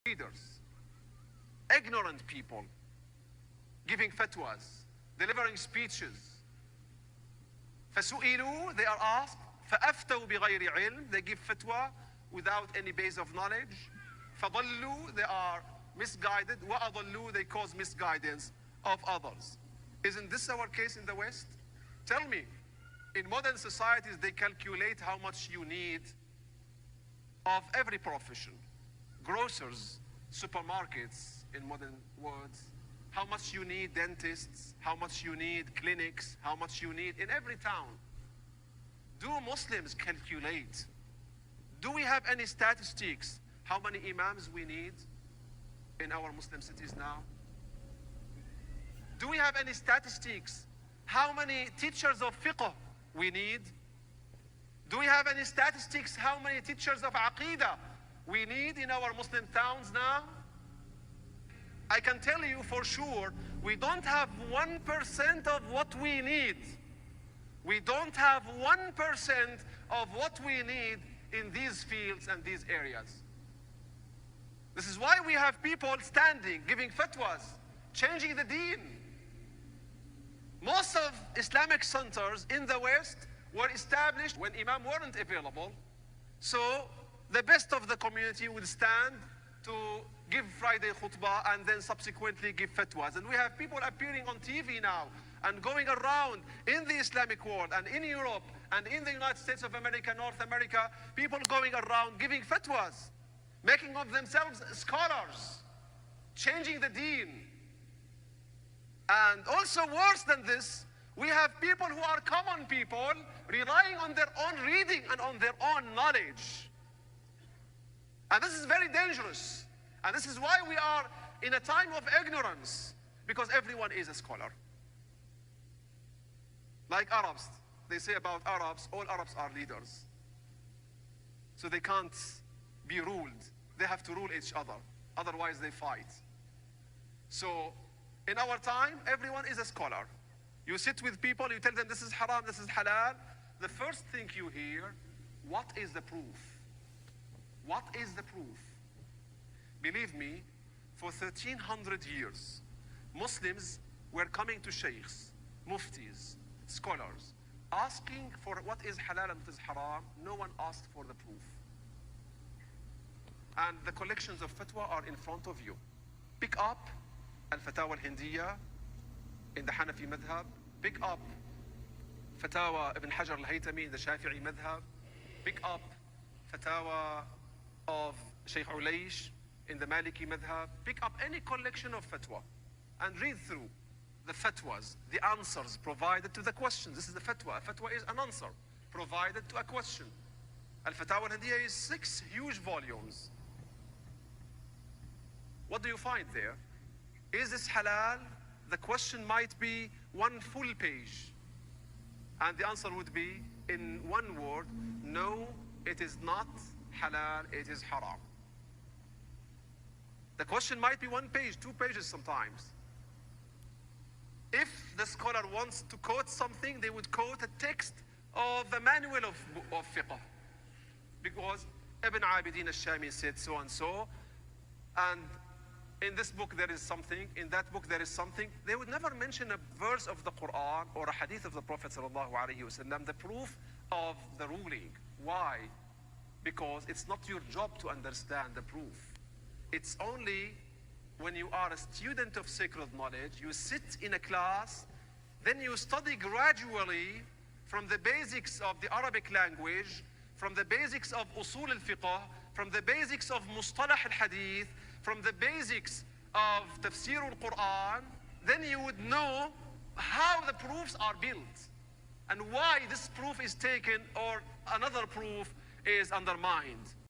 leaders, ignorant people, giving fatwas, delivering speeches. فسئلوا, they are asked, فأفتوا بغير علم, they give fatwa without any base of knowledge. فضلوا, they are misguided. وأضلوا, they cause misguidance of others. Isn't this our case in the West? Tell me, in modern societies, they calculate how much you need of every profession. Grocers, supermarkets, in modern words, how much you need dentists, how much you need clinics, how much you need in every town. Do Muslims calculate? Do we have any statistics how many imams we need in our Muslim cities now? Do we have any statistics how many teachers of fiqh we need? Do we have any statistics how many teachers of aqidah we need in our Muslim towns now? I can tell you for sure, we don't have 1% of what we need. We don't have 1% of what we need in these fields and these areas. This is why we have people standing, giving fatwas, changing the deen. Most of Islamic centers in the West were established when imam weren't available. So the best of the community would stand to give Friday khutbah and then subsequently give fatwas. And we have people appearing on TV now and going around in the Islamic world and in Europe and in the United States of America, North America, people going around giving fatwas, making of themselves scholars, changing the deen. And also worse than this, we have people who are common people relying on their own reading and on their own knowledge. And this is very dangerous. And this is why we are in a time of ignorance, because everyone is a scholar. Like Arabs, they say about Arabs, all Arabs are leaders. So they can't be ruled. They have to rule each other. Otherwise they fight. So in our time, everyone is a scholar. You sit with people, you tell them this is haram, this is halal. The first thing you hear, what is the proof? What is the proof? Believe me, for 1300 years, Muslims were coming to sheikhs, muftis, scholars, asking for what is halal and what is haram. No one asked for the proof. And the collections of fatwa are in front of you. Pick up Al-Fatawa Al-Hindiya in the Hanafi madhab. Pick up Fatawa Ibn Hajar Al-Haytami in the Shafi'i madhab. Pick up Fatawa of Sheikh Ulaysh in the Maliki madhab. Pick up any collection of fatwa and read through the fatwas, the answers provided to the questions. This is the fatwa. A fatwa is an answer provided to a question. Al-Fatawa Al-Hindiya is 6 huge volumes. What do you find there? Is this halal? The question might be 1 full page. And the answer would be, in 1 word, no, it is not halal, it is haram. The question might be 1 page, 2 pages sometimes. If the scholar wants to quote something, they would quote a text of the manual of fiqh. Because Ibn Abidin al-Shami said so and so, and in this book there is something, in that book there is something. They would never mention a verse of the Quran or a hadith of the Prophet sallallahu alaihi wasallam, the proof of the ruling. Why? Because it's not your job to understand the proof. It's only when you are a student of sacred knowledge, you sit in a class, then you study gradually from the basics of the Arabic language, from the basics of usul al-fiqh, from the basics of mustalah al-hadith, from the basics of tafsir al-Quran, then you would know how the proofs are built and why this proof is taken or another proof is undermined.